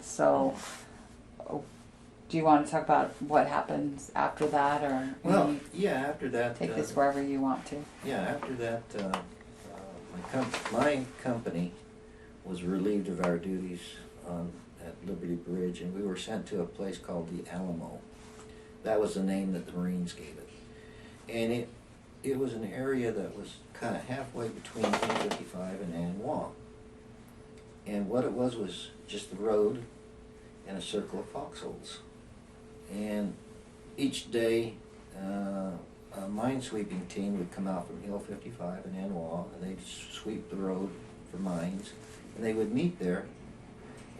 So, do you want to talk about what happens after that, or well, yeah, after that, take this wherever you want to? Yeah, after that, my company was relieved of our duties at Liberty Bridge, and we were sent to a place called the Alamo. That was the name that the Marines gave it, and it was an area that was kind of halfway between 155 and Anwa. And what it was just the road and a circle of foxholes. And each day, a mine-sweeping team would come out from Hill 55 in Anwa, and they'd sweep the road for mines, and they would meet there,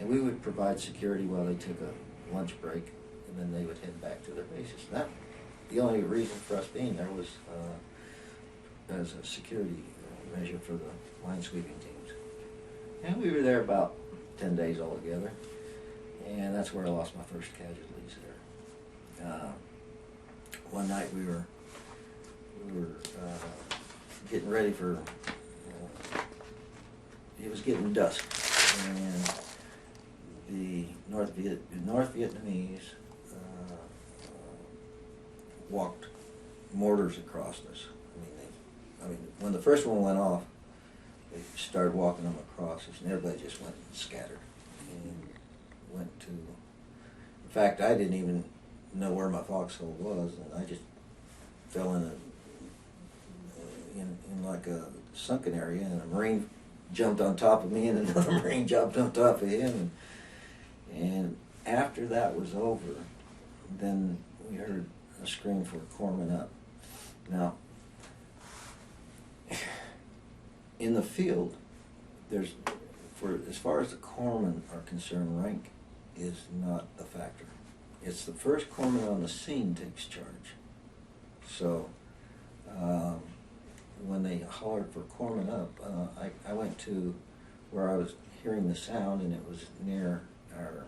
and we would provide security while they took a lunch break, and then they would head back to their bases. And that, the only reason for us being there was as a security measure for the mine-sweeping teams. And we were there about 10 days altogether, and that's where I lost my first casualties there. One night we were getting ready for, it was getting dusk, and the North Vietnamese walked mortars across us. I mean, when the first one went off, they started walking them across us, and everybody just went and scattered and went to. In fact, I didn't even know where my foxhole was, and I just fell in like a sunken area, and a Marine jumped on top of me, and another Marine jumped on top of him, and after that was over, then we heard a scream for corpsman up. Now, in the field, there's, for as far as the corpsmen are concerned, rank is not a factor. It's the first corpsman on the scene takes charge. So when they hollered for corpsman up, I went to where I was hearing the sound, and it was near our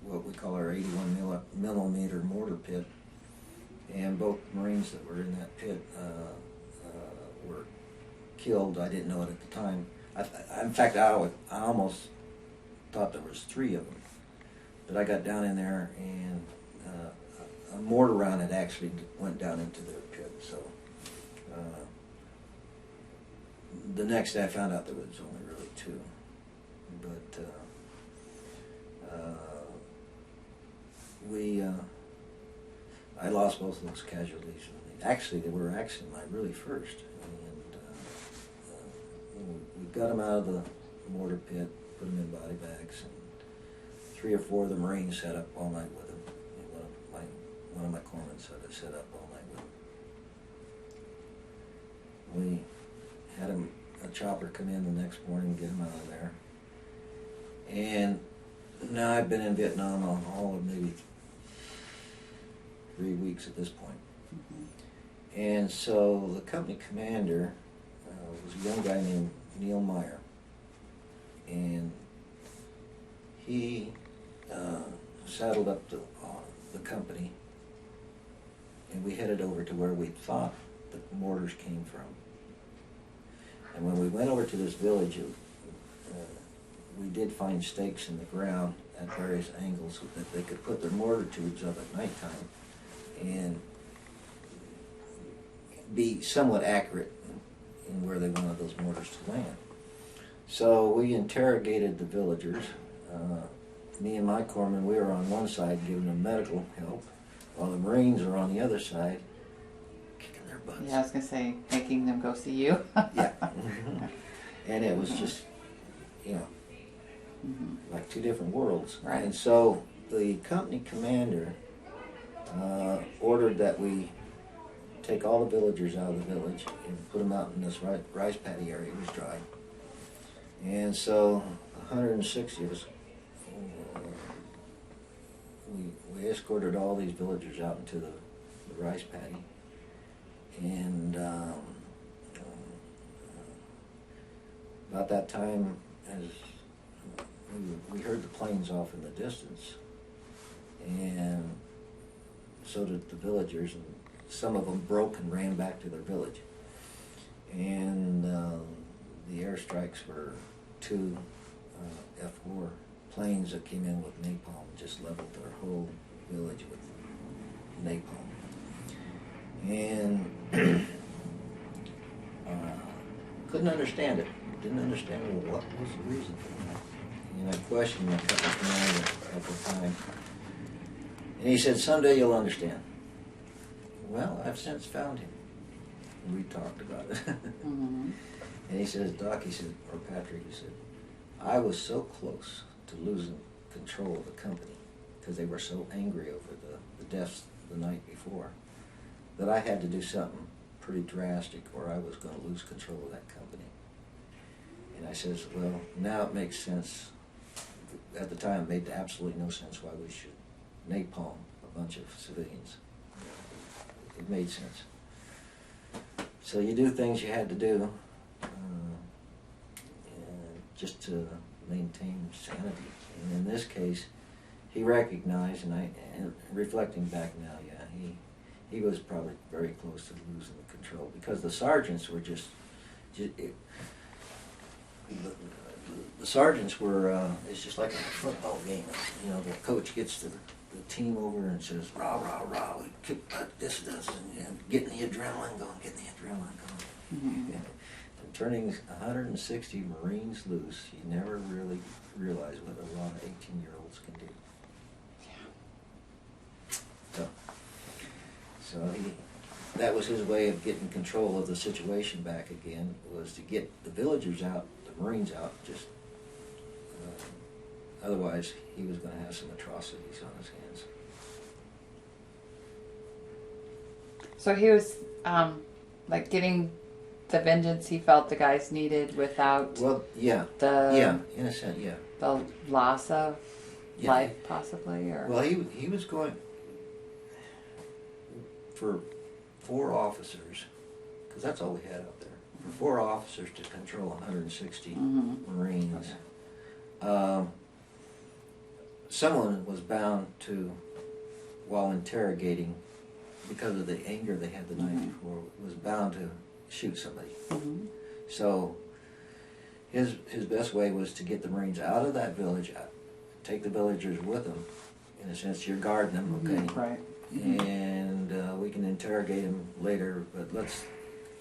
what we call our 81 millimeter mortar pit, and both Marines that were in that pit were killed. I didn't know it at the time. In fact, I almost thought there was 3 of them. But I got down in there, and a mortar round had actually went down into their pit. So the next day I found out there was only really 2. But I lost both of those casualties. Actually, they were actually my really first. We got them out of the mortar pit, put them in body bags, and 3 or 4 of the Marines sat up all night with them. One of my corpsmen sat up all night with them. We had a chopper come in the next morning and get them out of there. And now I've been in Vietnam all of maybe 3 weeks at this point. Mm-hmm. And so the company commander was a young guy named Neil Meyer, and he saddled up the company, and we headed over to where we thought the mortars came from. And when we went over to this village, we did find stakes in the ground at various angles so that they could put their mortar tubes up at nighttime and be somewhat accurate in where they wanted those mortars to land. So we interrogated the villagers. Me and my corpsman, we were on one side giving them medical help, while the Marines are on the other side kicking their butts. Yeah, I was going to say, making them go see you. Yeah. Mm-hmm. And it was just, like 2 different worlds. Right. And so the company commander ordered that we take all the villagers out of the village and put them out in this rice paddy area. It was dry. And so 160 of us, we escorted all these villagers out into the rice paddy. And about that time, as we heard the planes off in the distance, and so did the villagers, and some of them broke and ran back to their village. And the airstrikes were 2 F-4 planes that came in with napalm and just leveled their whole village with napalm. And couldn't understand it. Didn't understand, well, what was the reason for that. And I questioned my company commander at the time. And he said, someday you'll understand. Well, I've since found him. And we talked about it. Mm-hmm. And he says, Doc, he said, or Patrick, he said, I was so close to losing control of the company because they were so angry over the deaths the night before that I had to do something pretty drastic or I was going to lose control of that company. And I says, well, now it makes sense. At the time, it made absolutely no sense why we should napalm a bunch of civilians. It made sense. So you do things you had to do just to maintain sanity. And in this case, he recognized, and reflecting back now, yeah, he was probably very close to losing the control because the sergeants were the sergeants were, it's just like a football game. You know, the coach gets the team over and says, rah, rah, rah, we kick butt, this, and getting the adrenaline going. Mm-hmm. And turning 160 Marines loose, you never really realize what a lot of 18-year-olds can do. Yeah. So that was his way of getting control of the situation back again, was to get the villagers out, the Marines out, just otherwise he was going to have some atrocities on his hands. So he was like getting the vengeance he felt the guys needed without in a sense, yeah. the loss of life possibly, or well, he was going for 4 officers, because that's all we had out there. For 4 officers to control 160 mm-hmm. Marines. Okay. Someone was bound to, while interrogating, because of the anger they had the night mm-hmm. before, was bound to shoot somebody. Mm-hmm. So his best way was to get the Marines out of that village, take the villagers with them. In a sense, you're guarding them, okay? Mm-hmm. Right. And we can interrogate them later, but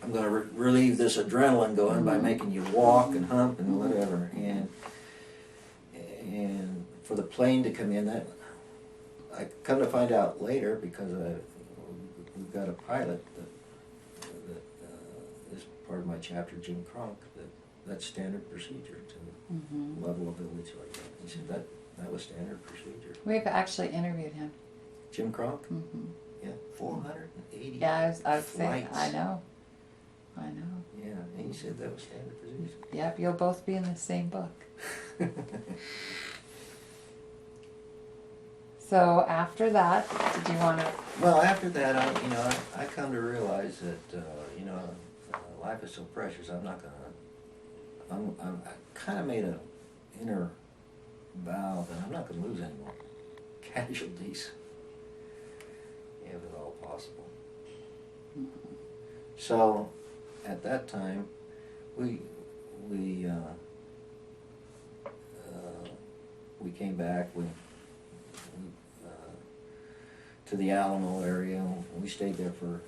I'm going to relieve this adrenaline going mm-hmm. by making you walk and hump and whatever. And for the plane to come in, that I come to find out later, because we've got a pilot that is part of my chapter, Jim Kronk, that's standard procedure to mm-hmm. level a village like that. He said that was standard procedure. We've actually interviewed him. Jim Kronk? Mm-hmm. Yeah, 480 Yeah, I was saying, flights. I know. Yeah, and he said that was standard procedure. Yep, you'll both be in the same book. So after that, did you want to? Well, after that, I come to realize that life is so precious. I'm not gonna. I kind of made an inner vow that I'm not gonna lose any more casualties, if at all possible. Mm-hmm. So, at that time, we came back. We to the Alamo area. We stayed there for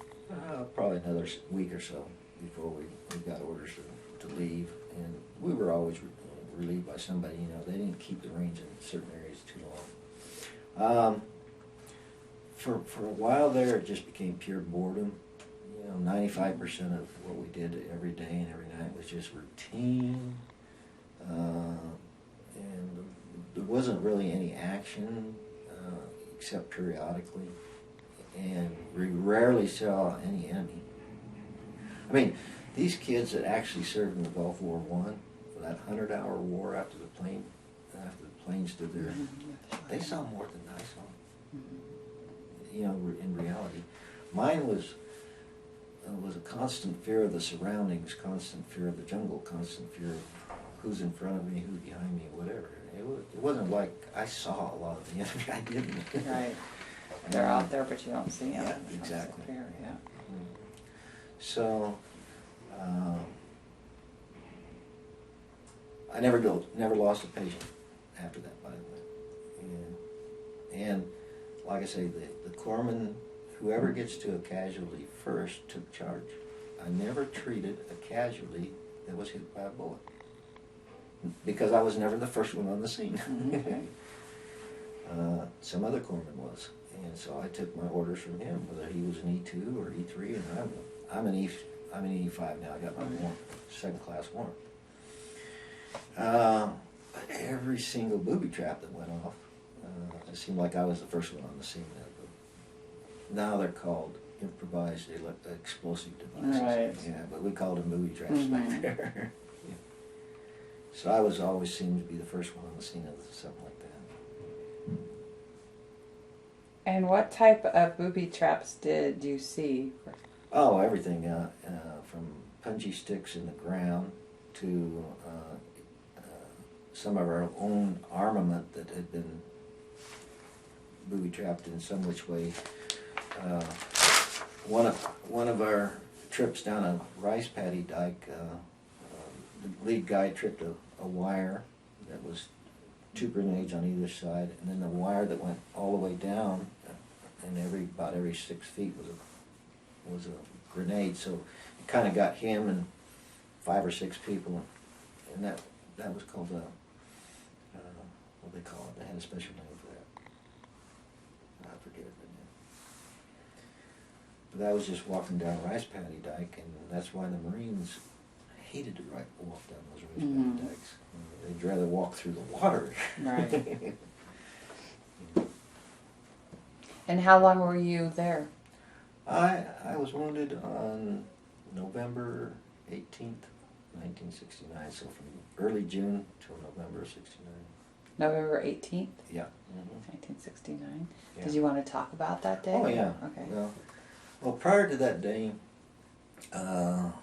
probably another week or so before we got orders to leave. And we were always relieved by somebody. They didn't keep the Marines in certain areas too long. For a while there, it just became pure boredom. 95% of what we did every day and every night was just routine, and there wasn't really any action except periodically, and we rarely saw any enemy. I mean, these kids that actually served in the Gulf War I, for that 100-hour war after the plane stood there, they saw more than I saw. In reality, mine was a constant fear of the surroundings, constant fear of the jungle, constant fear of who's in front of me, who's behind me, whatever. It wasn't like I saw a lot of the enemy. I didn't. Right. They're out there, but you don't see them. Yeah, exactly. Fair, yeah. So, I never lost a patient. after that, by the way. And like I say, the corpsman, whoever gets to a casualty first, took charge. I never treated a casualty that was hit by a bullet, because I was never the first one on the scene. Okay. Some other corpsman was, and so I took my orders from him, whether he was an E2 or E3, and I'm an E5 now. I got my warrant, second class warrant. Every single booby trap that went off, it seemed like I was the first one on the scene. Now they're called improvised explosive devices. Right. Yeah, but we called them booby traps back there. Yeah. So I was always seemed to be the first one on the scene of something like that. And what type of booby traps did you see? Oh, everything, from punji sticks in the ground to some of our own armament that had been booby trapped in some which way. One of our trips down a rice paddy dike, the lead guy tripped a wire that was 2 grenades on either side, and then the wire that went all the way down, and about every 6 feet was a grenade. So it kind of got him and 5 or 6 people, and that was called a what do they call it? They had a special name for that. I forget it. But that was just walking down rice paddy dike, and that's why the Marines hated to walk down those rice paddy dikes. They'd rather walk through the water. Right. And how long were you there? I was wounded on November 18th, 1969, so from early June till November 69. November 18th, Yeah. 1969. Yeah. Did you want to talk about that day? Oh, yeah. Okay. Well, prior to that day, let's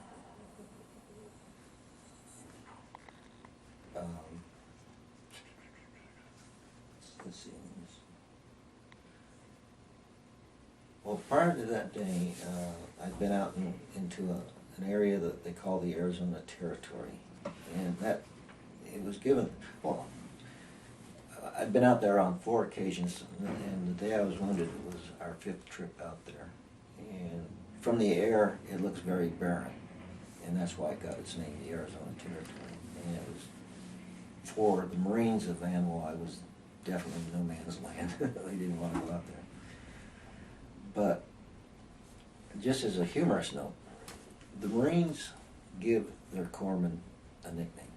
see. Well, prior to that day, I'd been out into an area that they call the Arizona Territory, and that it was given. Well, I'd been out there on 4 occasions, and the day I was wounded was our 5th trip out there. And from the air, it looks very barren, and that's why it got its name, the Arizona Territory. And it was, for the Marines of Vanwall, it was definitely no man's land. They didn't want to go out there. But just as a humorous note, the Marines give their corpsmen a nickname,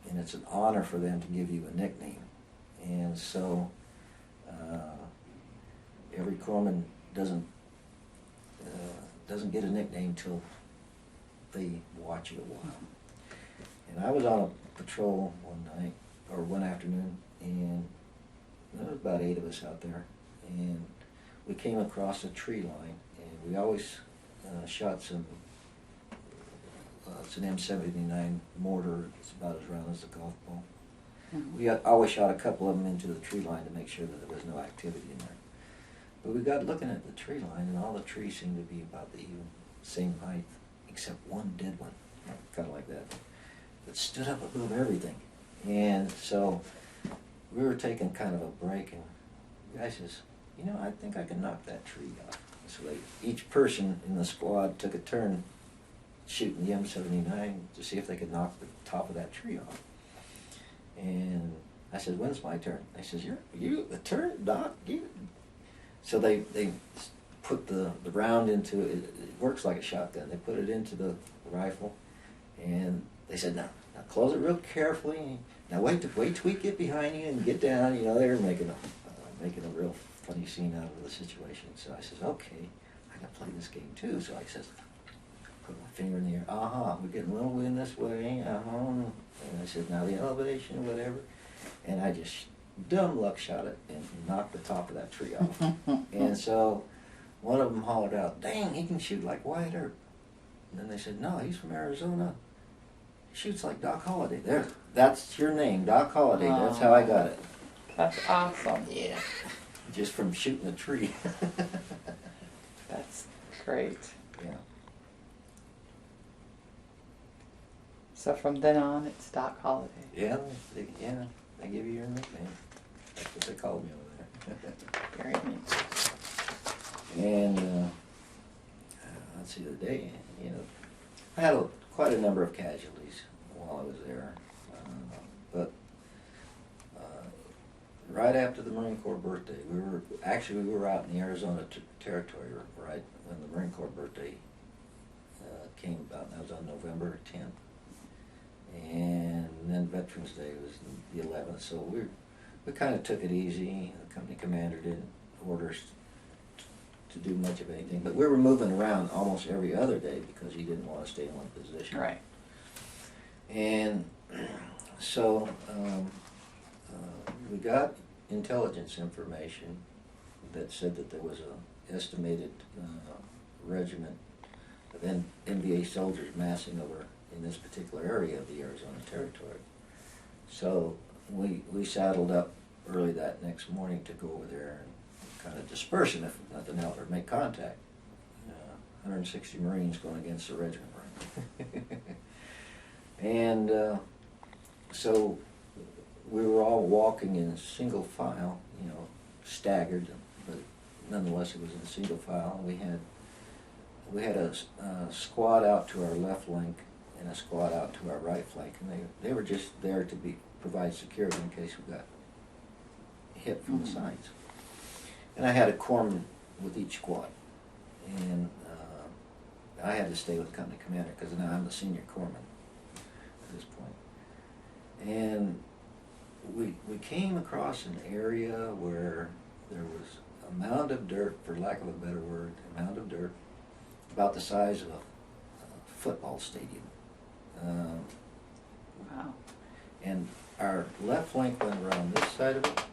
and it's an honor for them to give you a nickname. And so every corpsman doesn't get a nickname till they watch it a while. And I was on a patrol one afternoon, and there was about 8 of us out there, and we came across a tree line, and we always shot some. It's an M79 mortar. It's about as round as a golf ball. We always shot a couple of them into the tree line to make sure that there was no activity in there. But we got looking at the tree line, and all the trees seemed to be about the same height, except one dead one, kind of like that, that stood up above everything. And so we were taking kind of a break, and the guy says, I think I can knock that tree off. So each person in the squad took a turn shooting the M79 to see if they could knock the top of that tree off. And I said, when's my turn? They says, you the turn, Doc? You. So they put the round into it. It works like a shotgun. They put it into the rifle, and they said, now close it real carefully. Now wait till we get behind you and get down. They were making a real funny scene out of the situation. So I says, okay, I can play this game too. So I says, put my finger in the air. We're getting a little wind this way. And I said, now the elevation, whatever. And I just dumb luck shot it and knocked the top of that tree off. And so one of them hollered out, dang, he can shoot like Wyatt Earp. And then they said, no, he's from Arizona. He shoots like Doc Holliday. There, that's your name, Doc Holliday. That's how I got it. That's awesome. Yeah. Just from shooting a tree. That's great. Yeah. So from then on, it's Doc Holliday. Yeah, I give you your nickname. That's what they called me over there. Very neat. And let's see, the day, I had quite a number of casualties while I was there. But right after the Marine Corps birthday, we were out in the Arizona territory right when the Marine Corps birthday came about. And that was on November 10th. And then Veterans Day was the 11th. So we kind of took it easy. The company commander didn't order us to do much of anything, but we were moving around almost every other day because he didn't want to stay in one position. Right. And so we got intelligence information that said that there was an estimated regiment of NVA soldiers massing over in this particular area of the Arizona Territory. So we saddled up early that next morning to go over there and kind of disperse them, if nothing else, or make contact. 160 Marines going against the regiment. And so we were all walking in single file, staggered, but nonetheless it was in single file. We had a squad out to our left flank and a squad out to our right flank, and they were just there to provide security in case we got hit from the sides. And I had a corpsman with each squad, and I had to stay with the company commander because now I'm the senior corpsman at this point. And we came across an area where there was a mound of dirt, for lack of a better word, a mound of dirt about the size of a football stadium. Wow. And our left flank went around this side of it,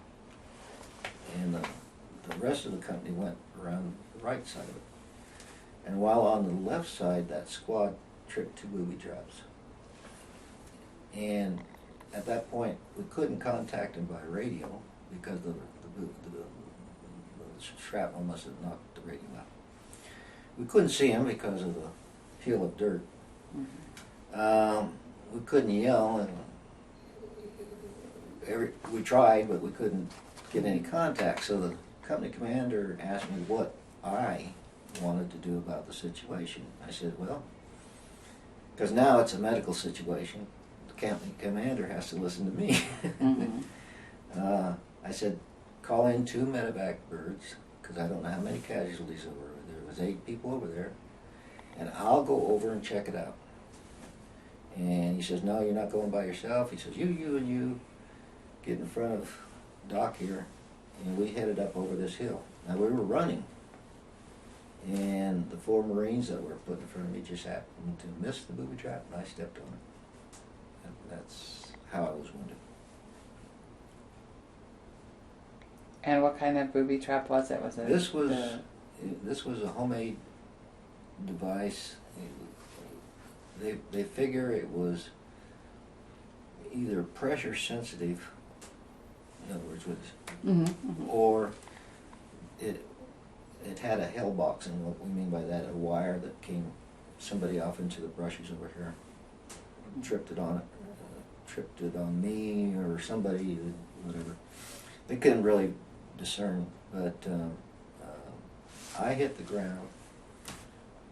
and the rest of the company went around the right side of it. And while on the left side, that squad tripped 2 booby traps. And at that point, we couldn't contact them by radio because the shrapnel must have knocked the radio out. We couldn't see them because of the hill of dirt. We couldn't yell, and we tried, but we couldn't get any contact. So the company commander asked me what I wanted to do about the situation. I said, well, because now it's a medical situation, the company commander has to listen to me. I said, call in 2 medevac birds, because I don't know how many casualties there were. There was 8 people over there, and I'll go over and check it out. And he says, no, you're not going by yourself. He says, you and you get in front of Doc here. And we headed up over this hill. Now we were running, and the 4 Marines that were put in front of me just happened to miss the booby trap, and I stepped on it. And that's how I was wounded. And what kind of booby trap was it? This was a homemade device. They figure it was either pressure sensitive, in other words, or it had a hell box, and what we mean by that, a wire that came somebody off into the brushes over here, tripped it on me or somebody, whatever. They couldn't really discern, but I hit the ground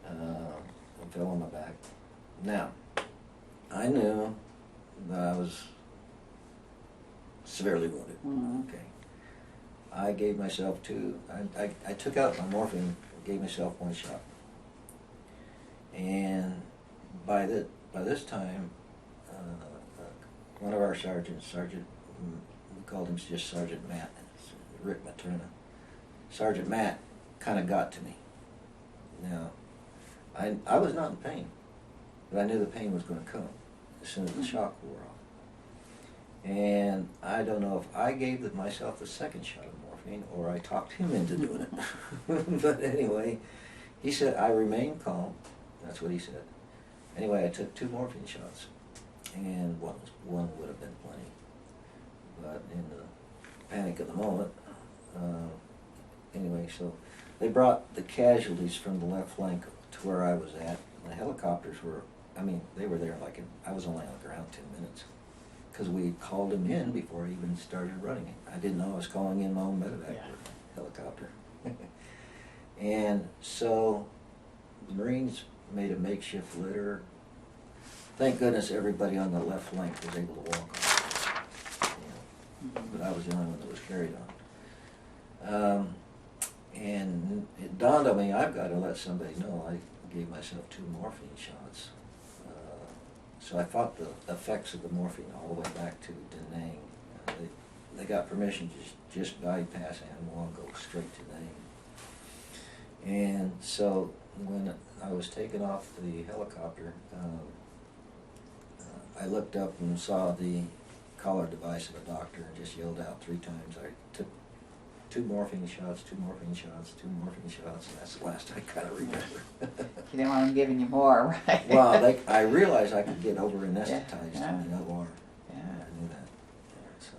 and fell on my back. Now, I knew that I was severely wounded. Okay. I gave myself I took out my morphine, gave myself 1 shot. And by this time, one of our sergeants, we called him just Sergeant Matt, Rick Materna. Sergeant Matt kind of got to me. Now, I was not in pain, but I knew the pain was going to come as soon as the shock wore off. And I don't know if I gave myself the 2nd shot of morphine or I talked him into doing it. But anyway, he said, I remained calm. That's what he said. Anyway, I took 2 morphine shots, and one would have been plenty. But in the panic of the moment, anyway, so they brought the casualties from the left flank to where I was at. The helicopters were, they were there I was only on the ground 10 minutes. because we called him in before I even started running it. I didn't know I was calling in my own medevac helicopter. And so the Marines made a makeshift litter. Thank goodness everybody on the left flank was able to walk on it. But I was the only one that was carried on. And it dawned on me, I've got to let somebody know I gave myself 2 morphine shots. So I fought the effects of the morphine all the way back to Da Nang. They got permission to just bypass Animal and go straight to Da Nang. And so when I was taken off the helicopter, I looked up and saw the collar device of a doctor and just yelled out 3 times. I took 2 morphine shots, 2 morphine shots, 2 morphine shots, and that's the last I kind of remember. You didn't want them giving you more, right? Well, I realized I could get over anesthetized in the OR. Yeah. I knew that. So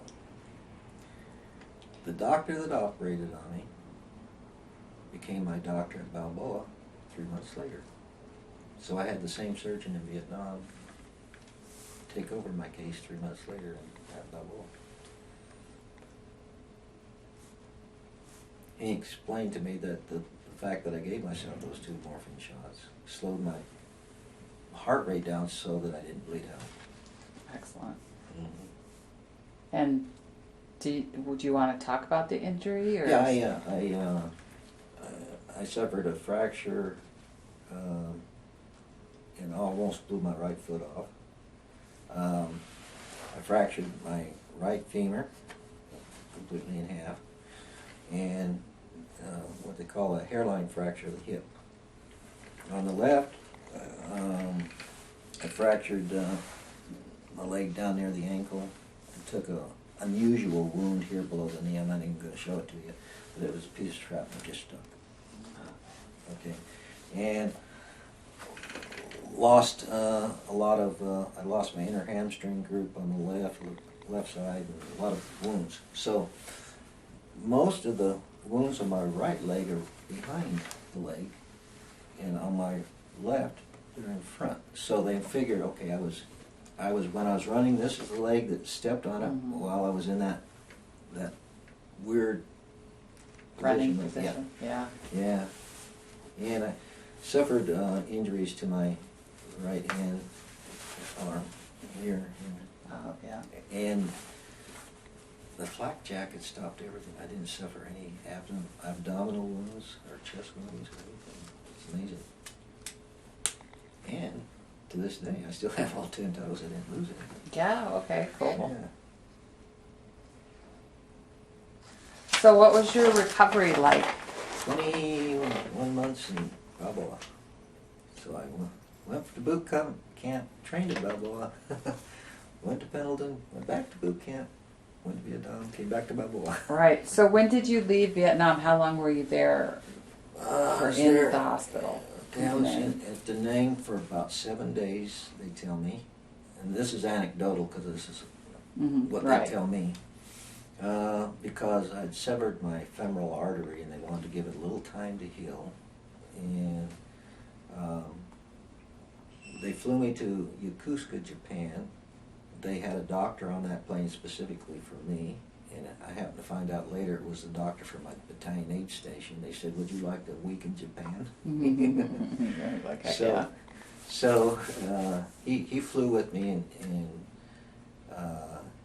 the doctor that operated on me became my doctor at Balboa 3 months later. So I had the same surgeon in Vietnam take over my case 3 months later at Balboa. He explained to me that the fact that I gave myself those 2 morphine shots slowed my heart rate down so that I didn't bleed out. Excellent. Mm-hmm. And would you want to talk about the injury? Or Yeah, I suffered a fracture and almost blew my right foot off. I fractured my right femur completely in half, and what they call a hairline fracture of the hip. On the left, I fractured my leg down near the ankle. I took a unusual wound here below the knee. I'm not even going to show it to you, but it was a piece of shrapnel just stuck. Okay, and lost a lot of. I lost my inner hamstring group on the left side, and a lot of wounds. So most of the wounds on my right leg are behind the leg, and on my left they're in front. So they figured, okay, I was when I was running. This is the leg that stepped on it while I was in that weird running position. Yeah. Yeah, and I suffered injuries to my right hand arm here. Oh, yeah. And the flak jacket stopped everything. I didn't suffer any abdominal wounds or chest wounds or anything. It's amazing. And to this day, I still have all 10 toes. I didn't lose it. Yeah, okay, cool. Yeah. So what was your recovery like? 21 months in Balboa. So I went to boot camp, trained at Balboa, went to Pendleton, went back to boot camp, went to Vietnam, came back to Balboa. Right. So when did you leave Vietnam? How long were you there? Or in the hospital? I was at Da Nang for about 7 days, they tell me. And this is anecdotal because this is what right. they tell me. Because I'd severed my femoral artery and they wanted to give it a little time to heal. And they flew me to Yokosuka, Japan. They had a doctor on that plane specifically for me. And I happened to find out later it was the doctor from my Battalion aid station. They said, "Would you like a week in Japan?" Like, so he flew with me, and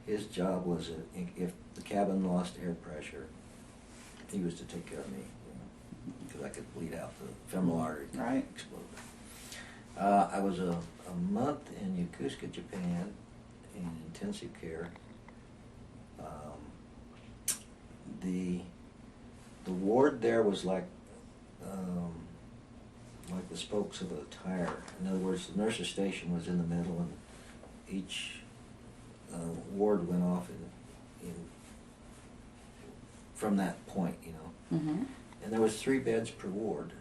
his job was if the cabin lost air pressure, he was to take care of me, because I could bleed out the femoral artery, right. explode. I was a month in Yokosuka, Japan, in intensive care. The ward there was like the spokes of a tire. In other words, the nurse's station was in the middle, and each ward went off in from that point, you know. Mm-hmm. And there was 3 beds per ward,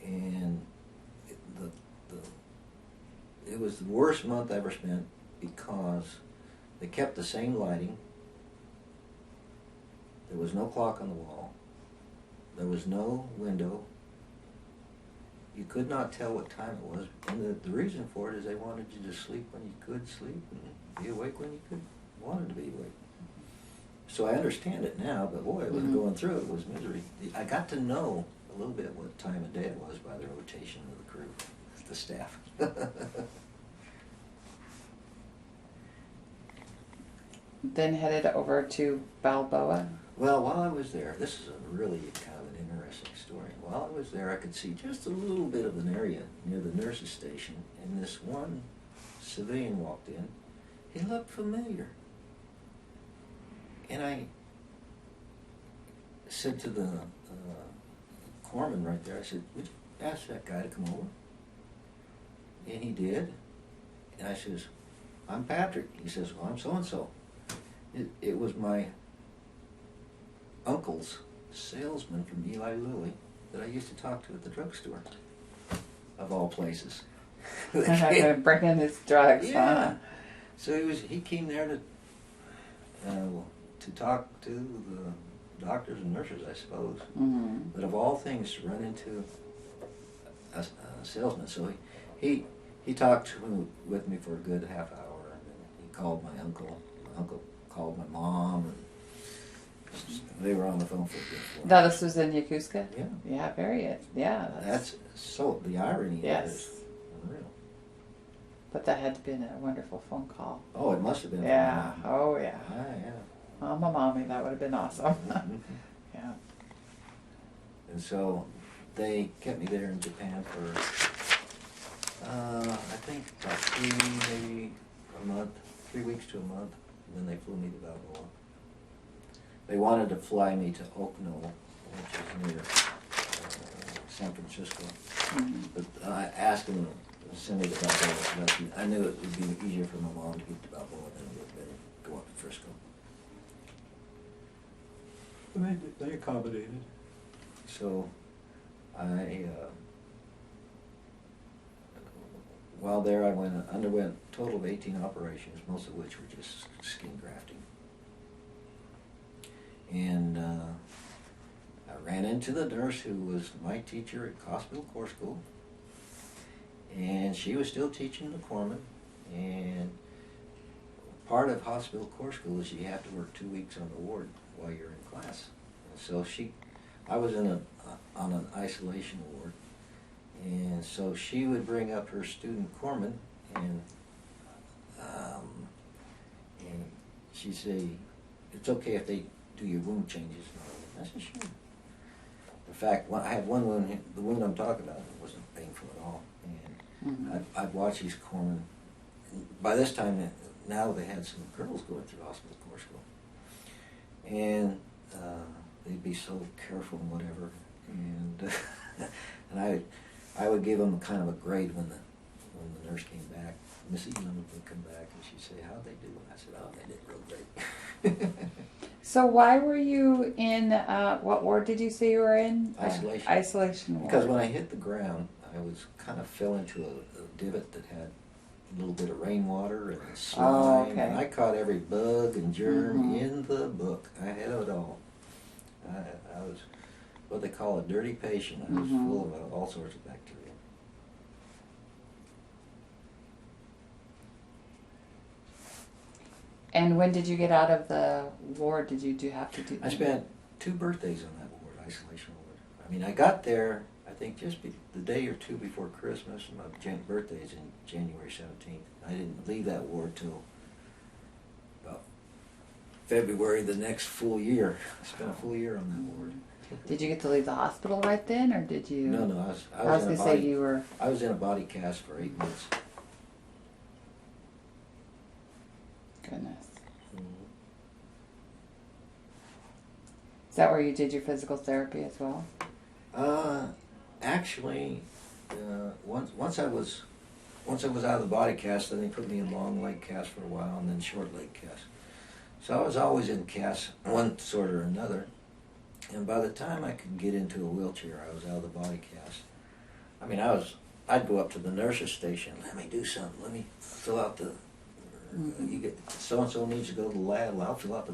and it was the worst month I ever spent because they kept the same lighting. There was no clock on the wall. There was no window. you could not tell what time it was. And the reason for it is they wanted you to sleep when you could sleep and be awake when you wanted to be awake. So I understand it now, but boy, going through it was misery. I got to know a little bit what time of day it was by the rotation of the crew, the staff. Then headed over to Balboa. Well, while I was there, this is a really kind of an interesting story. While I was there, I could see just a little bit of an area near the nurses' station, and this one civilian walked in. He looked familiar. And I said to the corpsman right there, I said, would you ask that guy to come over? And he did. And I says, I'm Patrick. He says, well, I'm so-and-so. It was my uncle's salesman from Eli Lilly that I used to talk to at the drugstore, of all places. Bringing his drugs, Yeah. huh? So he came there to talk to the doctors and nurses, I suppose. Mm-hmm. But of all things, to run into a salesman. So he talked with me for a good half hour, and then he called my uncle. My uncle called my mom, and they were on the phone for a good 4 Now hours. this was in Yokosuka? Yeah. Yeah, very, yeah. That's so, the irony Yes. is unreal. But that had been a wonderful phone call. Oh, it must have been. Yeah, oh yeah. Ah, yeah. Mama, mommy, that would have been awesome. Mhm. Yeah. And so they kept me there in Japan for, I think about 3 weeks to a month. And then they flew me to Balboa. They wanted to fly me to Okino, which is near San Francisco. Mm-hmm. But I asked them to send me to Balboa. But I knew it would be easier for my mom to get to Balboa than it would have been to go up to Frisco. They accommodated. So I, while there, I underwent a total of 18 operations, most of which were just skin grafting. And I ran into the nurse who was my teacher at Hospital Corps School, and she was still teaching the corpsman. And part of Hospital Corps School is you have to work 2 weeks on the ward while you're in class. And so I was on an isolation ward, and so she would bring up her student corpsman, and she'd say, it's okay if they do your wound changes. And I said, sure. In fact, I had one wound, the wound I'm talking about, it wasn't painful at all. And I'd watch these corpsmen. By this time, now they had some girls going through Hospital Corps School. And they'd be so careful and whatever. And and I would give them kind of a grade when the nurse came back. Miss Elam would come back and she'd say, how'd they do? And I said, oh, they did real great. So why were you in, what ward did you say you were in? Isolation. Isolation ward. Because when I hit the ground, I was kind of fell into a divot that had a little bit of rainwater and slime. Oh, okay. And I caught every bug and germ in the book. I had it all. I was what they call a dirty patient. I was full of all sorts of bacteria. And when did you get out of the ward? Did you have to do? I spent 2 birthdays on that ward, isolation ward. I mean, I got there, I think, just the day or 2 before Christmas. My birthday's in January 17th. I didn't leave that ward till about February the next full year. I spent a full year on that ward. Did you get to leave the hospital right then, or did you? No, I was going to say you were. I was in a body cast for 8 months. Goodness. Is that where you did your physical therapy as well? Actually, once I was out of the body cast, then they put me in long leg cast for a while, and then short leg cast. So I was always in cast, one sort or another. And by the time I could get into a wheelchair, I was out of the body cast. I mean, I'd go up to the nurse's station. Let me do something. Let me fill out the. You get so and so needs to go to the lab. I'll fill out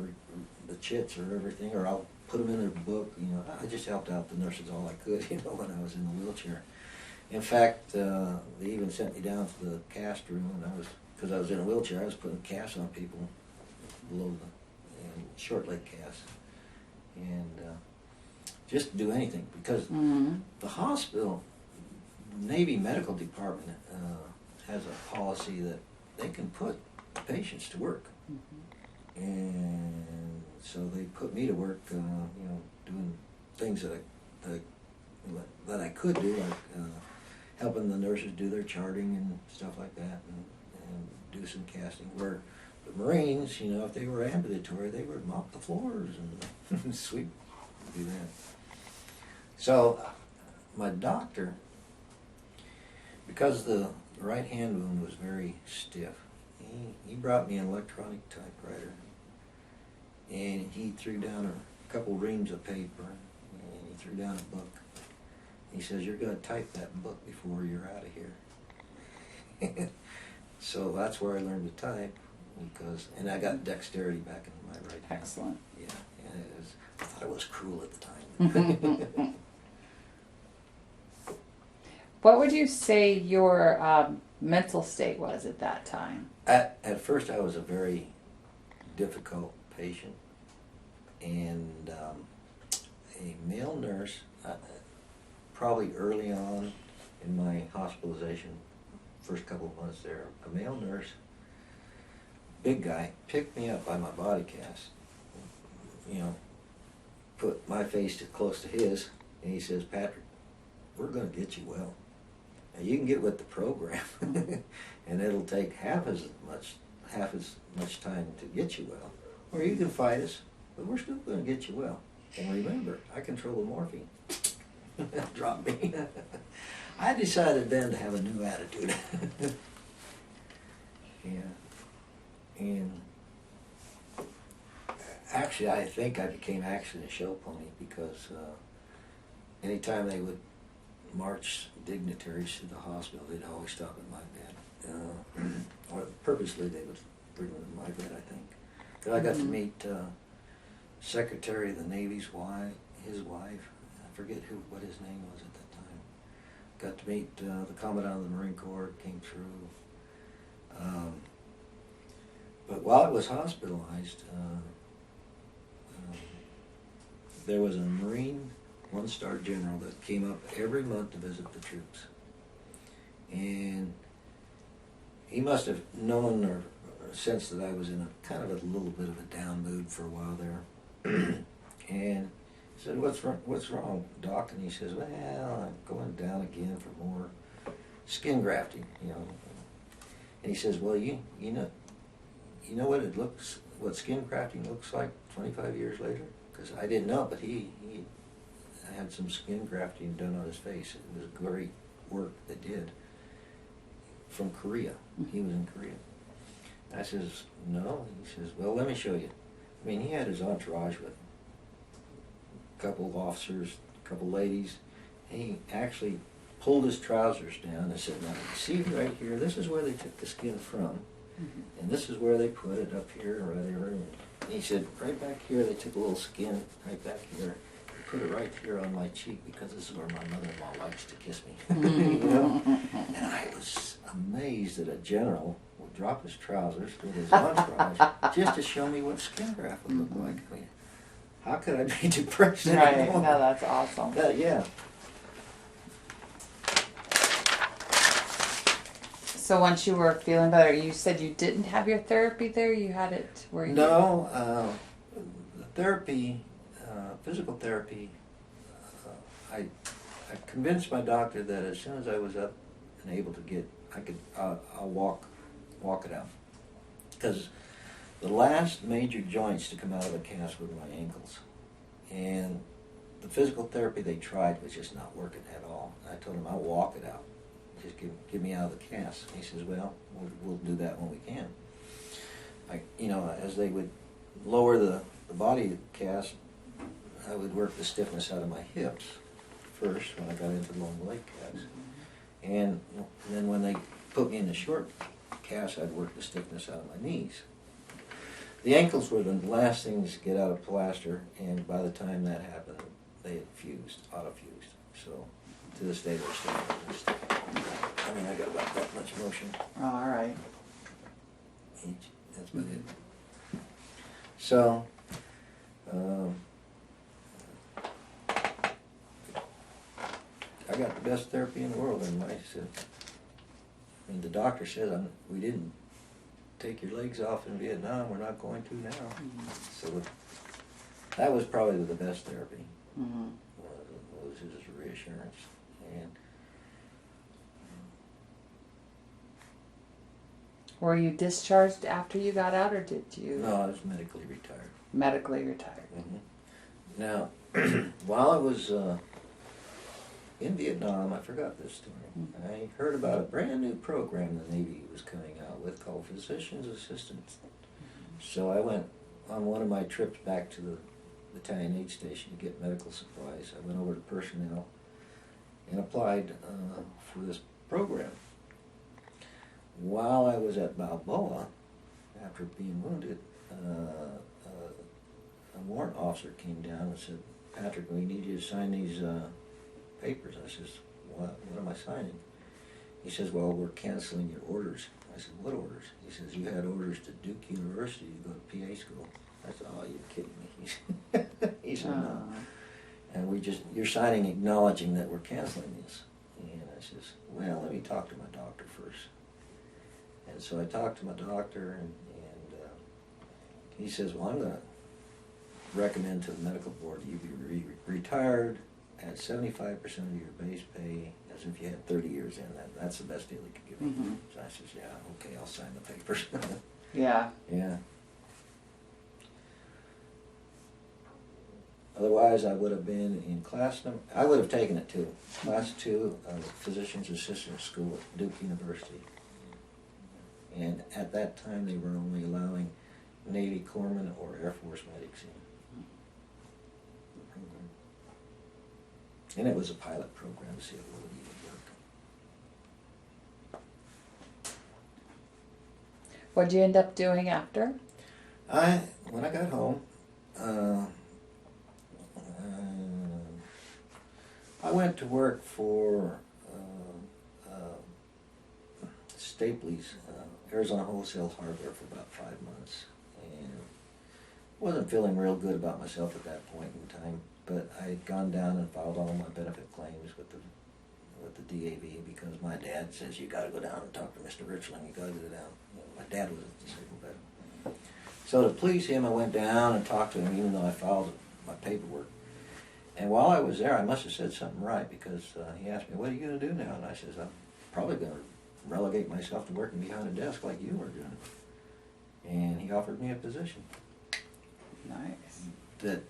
the chits or everything, or I'll put them in their book. You know, I just helped out the nurses all I could. You know, when I was in the wheelchair, In fact, they even sent me down to the cast room, and because I was in a wheelchair, I was putting casts on people below and short leg casts, and just to do anything, because the hospital, Navy Medical Department has a policy that they can put patients to work, and so they put me to work, doing things that I could do, like helping the nurses do their charting and stuff like that, and do some casting. Where the Marines, if they were ambulatory, they would mop the floors and sweep, do that. So my doctor, because the right hand wound was very stiff, he brought me an electronic typewriter, and he threw down a couple reams of paper, and he threw down a book. He says, "You're going to type that book before you're out of here." So that's where I learned to type, and I got dexterity back in my right hand. Excellent. Yeah, and I thought it was cruel at the time. What would you say your mental state was at that time? At first, I was a very difficult patient, and a male nurse, probably early on in my hospitalization, first couple of months there, a male nurse, big guy, picked me up by my body cast, put my face close to his, and he says, "Patrick, we're going to get you well. Now you can get with the program, and it'll take half as much time to get you well, or you can fight us, but we're still going to get you well. And remember, I control the morphine." Drop me. I decided then to have a new attitude. Yeah. And actually, I think I became actually a show pony, because anytime they would march dignitaries to the hospital, they'd always stop at my bed. Or purposely they would bring them to my bed, I think. Because I got to meet Secretary of the Navy's wife, his wife. I forget what his name was at that time. Got to meet the Commandant of the Marine Corps, came through. But while I was hospitalized, there was a Marine one-star general that came up every month to visit the troops. And he must have known or sensed that I was in a kind of a little bit of a down mood for a while there. And he said, what's wrong, Doc? And he says, "Well, I'm going down again for more skin grafting, And he says, "Well, you know what skin grafting looks like 25 years later?" Because I didn't know, but he had some skin grafting done on his face. It was great work they did from Korea. He was in Korea. I says, "No." He says, "Well, let me show you." I mean, he had his entourage with him. A couple of officers, a couple of ladies. He actually pulled his trousers down and said, "Now, see right here, this is where they took the skin from, and this is where they put it up here and right here." And he said, "Right back here, they took a little skin right back here, and put it right here on my cheek, because this is where my mother-in-law likes to kiss me." And I was amazed that a general would drop his trousers with his entourage just to show me what skin graft would look like. I mean, how could I be depressed anymore? Right, no, that's awesome. Yeah. So once you were feeling better, you said you didn't have your therapy there? You had it where you... No, the therapy, physical therapy, I convinced my doctor that as soon as I was up and able to I'll walk it out. Because the last major joints to come out of the cast were my ankles. And the physical therapy they tried was just not working at all. I told him, "I'll walk it out. Just get me out of the cast." And he says, "Well, we'll do that when we can." As they would lower the body cast, I would work the stiffness out of my hips first when I got into the long leg cast. And then when they put me in the short cast, I'd work the stiffness out of my knees. The ankles were the last things to get out of plaster, and by the time that happened, they had auto-fused. So to this day they're still on the list. I mean, I got about that much motion All right. each. That's about it. So, I got the best therapy in the world, and I said, I mean, the doctor said we didn't take your legs off in Vietnam, we're not going to now. So that was probably the best therapy, was his reassurance. And Were you discharged after you got out, or did you? no, I was medically retired. Medically retired. Now, while I was in Vietnam, I forgot this story. I heard about a brand new program the Navy was coming out with called Physician's Assistants. So I went on one of my trips back to the Battalion aid station to get medical supplies. I went over to personnel and applied for this program. While I was at Balboa, after being wounded, a warrant officer came down and said, "Patrick, we need you to sign these papers." I says, what am I signing? He says, "Well, we're canceling your orders." I said, "What orders?" He says, "You had orders to Duke University to go to PA school." I said, "Oh, you're kidding me." He said, "No. And you're signing acknowledging that we're canceling this." And I says, "Well, let me talk to my doctor first." And so I talked to my doctor, and he says, "Well, I'm going to recommend to the medical board that you be retired at 75% of your base pay, as if you had 30 years in. That's the best deal he could give me." So I says, "Yeah, okay, I'll sign the papers." Yeah. Yeah. Otherwise, I would have been in I would have taken it too. Class 2 of Physician's Assistant School at Duke University. And at that time, they were only allowing Navy corpsmen or Air Force medics in. And it was a pilot program to see if it would even work. What'd you end up doing after? When I got home, I went to work for Stapley's, Arizona Wholesale Hardware, for about 5 months. And wasn't feeling real good about myself at that point in time. But I had gone down and filed all my benefit claims with the DAV, because my dad says, "You got to go down and talk to Mr. Richland. You got to go down." My dad was a disabled veteran. So to please him, I went down and talked to him, even though I filed my paperwork. And while I was there, I must have said something right, because he asked me, "What are you going to do now?" And I says, "I'm probably going to relegate myself to working behind a desk like you were doing." And he offered me a position. Nice. That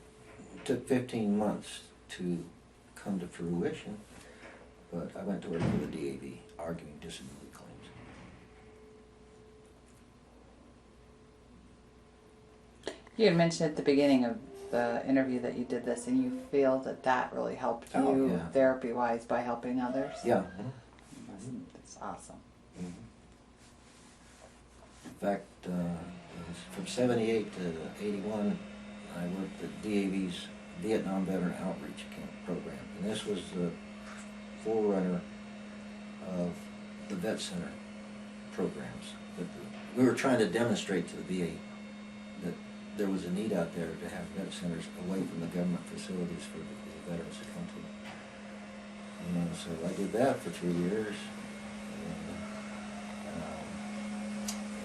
took 15 months to come to fruition, but I went to work for the DAV, arguing disability claims. You had mentioned at the beginning of the interview that you did this, and you feel that really helped you therapy-wise by helping others? Yeah. That's awesome. In fact, from 78 to 81, I worked at DAV's Vietnam Veteran Outreach Camp program. And this was the forerunner of the Vet Center programs. We were trying to demonstrate to the VA that there was a need out there to have vet centers away from the government facilities for the veterans to come to. And so I did that for 3 years.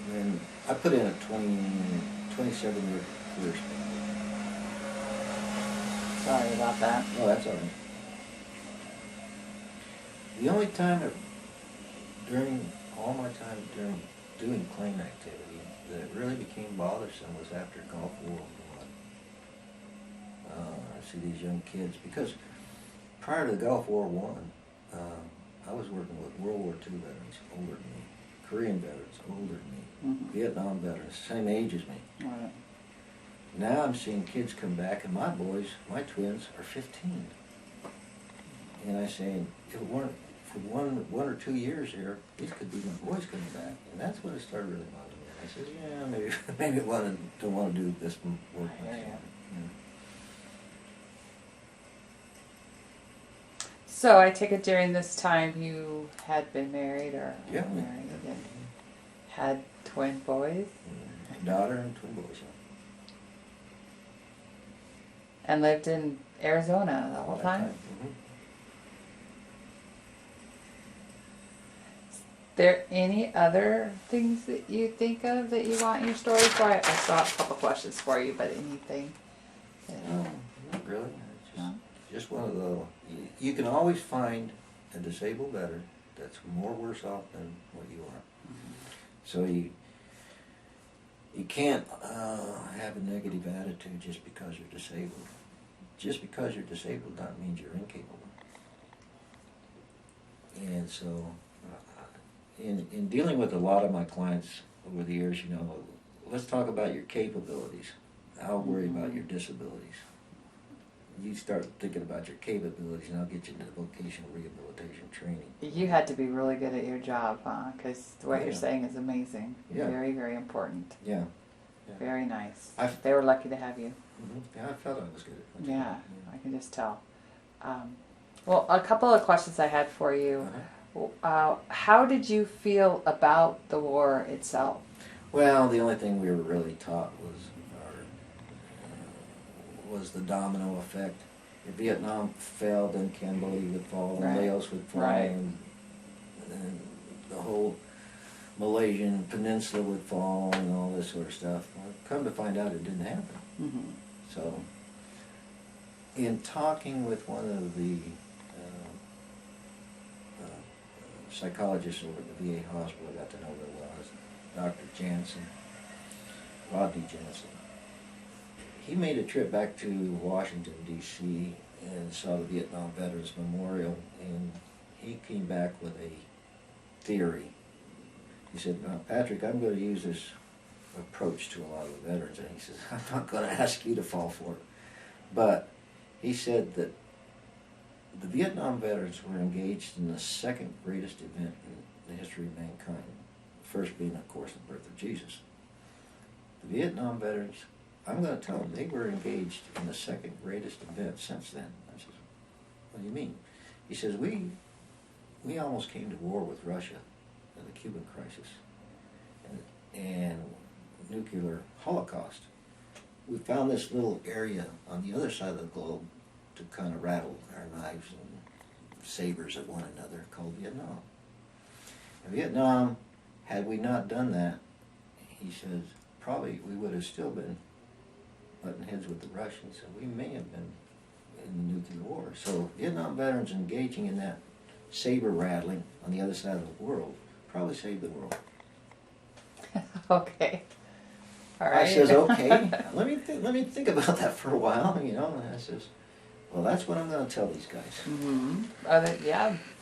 And then I put in a 27-year career span. Sorry about that. Oh, that's all right. The only time during all my time during doing claim activity that it really became bothersome was after Gulf War I. I see these young kids, because prior to the Gulf War I was working with World War II veterans older than me, Korean veterans older than me, Vietnam veterans same age as me. Right. Now I'm seeing kids come back, and my boys, my twins, are 15. And I say, if it weren't for one or 2 years here, these could be my boys coming back. And that's when it started really bothering me. I said, yeah, maybe I don't want to do this work myself. Yeah. Yeah. So I take it during this time you had been married or married and had twin boys? A daughter and twin boys. And lived in Arizona the whole time? Mm-hmm. There any other things that you think of that you want in your story? So I saw a couple questions for you, but anything? No, not really. Just one of the. You can always find a disabled veteran that's more worse off than what you are. Mm-hmm. So you can't have a negative attitude just because you're disabled. Just because you're disabled doesn't mean you're incapable. And so, in dealing with a lot of my clients over the years, let's talk about your capabilities. I'll worry about your disabilities. You start thinking about your capabilities, and I'll get you into vocational rehabilitation training. You had to be really good at your job, huh? Because what you're saying is amazing. Yeah. Very, very important. Yeah. Very nice. I've They were lucky to have you. Mm-hmm. Yeah, I felt I was good at it. Yeah, I can just tell. Well, a couple of questions I had for you. How did you feel about the war itself? Well, the only thing we were really taught was the domino effect. If Vietnam fell, then Cambodia would fall, and Laos would fall, and the whole Malaysian peninsula would fall, and all this sort of stuff. Well, come to find out, it didn't happen. Mm-hmm. So, in talking with one of the psychologists over at the VA hospital, I got to know who it was, Dr. Jansen, Rodney Jansen. He made a trip back to Washington, D.C. and saw the Vietnam Veterans Memorial, and he came back with a theory. He said, "Now, Patrick, I'm going to use this approach to a lot of the veterans," and he says, "I'm not going to ask you to fall for it." But he said that the Vietnam veterans were engaged in the second greatest event in the history of mankind. The first being, of course, the birth of Jesus. The Vietnam veterans, I'm going to tell them, they were engaged in the second greatest event since then. I says, "What do you mean?" He says, we almost came to war with Russia in the Cuban crisis and nuclear holocaust. We found this little area on the other side of the globe to kind of rattle our knives and sabers at one another, called Vietnam. In Vietnam, had we not done that, he says, probably we would have still been butting heads with the Russians, and we may have been in the nuclear war. So Vietnam veterans engaging in that saber rattling on the other side of the world probably saved the world. Okay. All right. I says, okay, let me think about that for a while, and I says, well, that's what I'm going to tell these guys. Mm-hmm.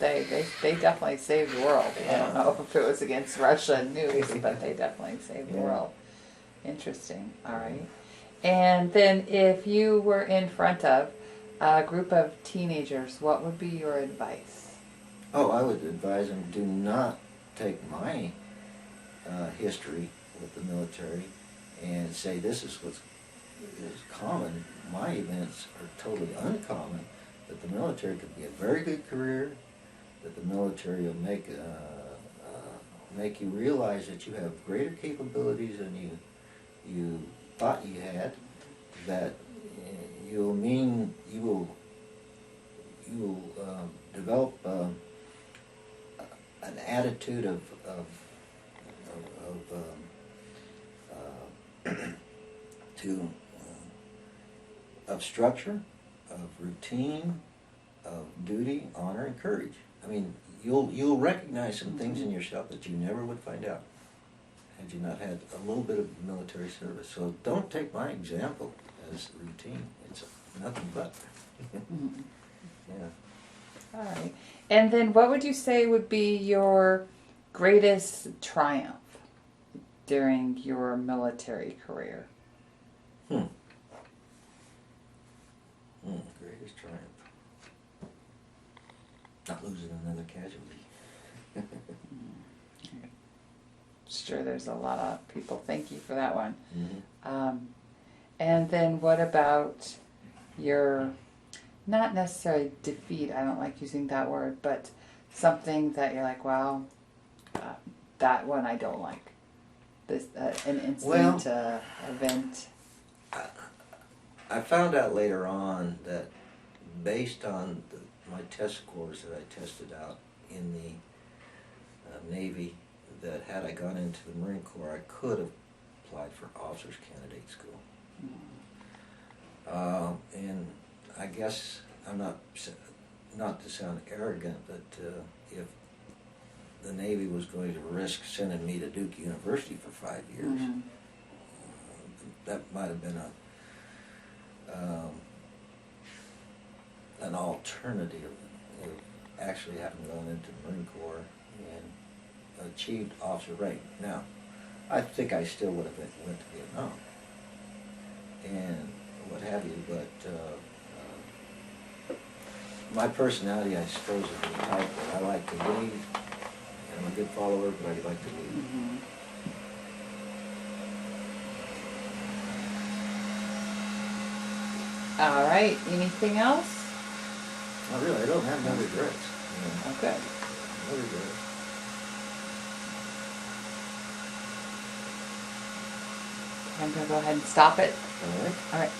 They definitely saved the world. I don't know if it was against Russia and nukes, but they definitely saved the world. Interesting. All right. And then if you were in front of a group of teenagers, what would be your advice? Oh, I would advise them, do not take my history with the military and say this is what's common. My events are totally uncommon. That the military could be a very good career. That the military will make you realize that you have greater capabilities than you thought you had. That you will develop an attitude of structure, of routine, of duty, honor, and courage. I mean, you'll recognize some things in yourself that you never would find out had you not had a little bit of military service. So don't take my example as routine. It's nothing but. Yeah. All right. And then what would you say would be your greatest triumph during your military career? Greatest triumph. Not losing another casualty. Sure, there's a lot of people. Thank you for that one. Mm-hmm. And then what about not necessarily defeat, I don't like using that word, but something that you're like, wow, that one I don't like. This an incident, event. I found out later on that based on my test scores that I tested out in the Navy, that had I gone into the Marine Corps, I could have applied for officers candidate school. And I guess I'm not to sound arrogant, but if the Navy was going to risk sending me to Duke University for 5 years, that might have been an alternative of actually having gone into the Marine Corps and achieved officer rank. Now, I think I still would have went to Vietnam and what have you, but my personality, I suppose, is the type that I like to lead. I'm a good follower, but I like to lead. All right. Anything else? Not really. I don't have no regrets. Okay. No regrets. I'm going to go ahead and stop it. All right. All right.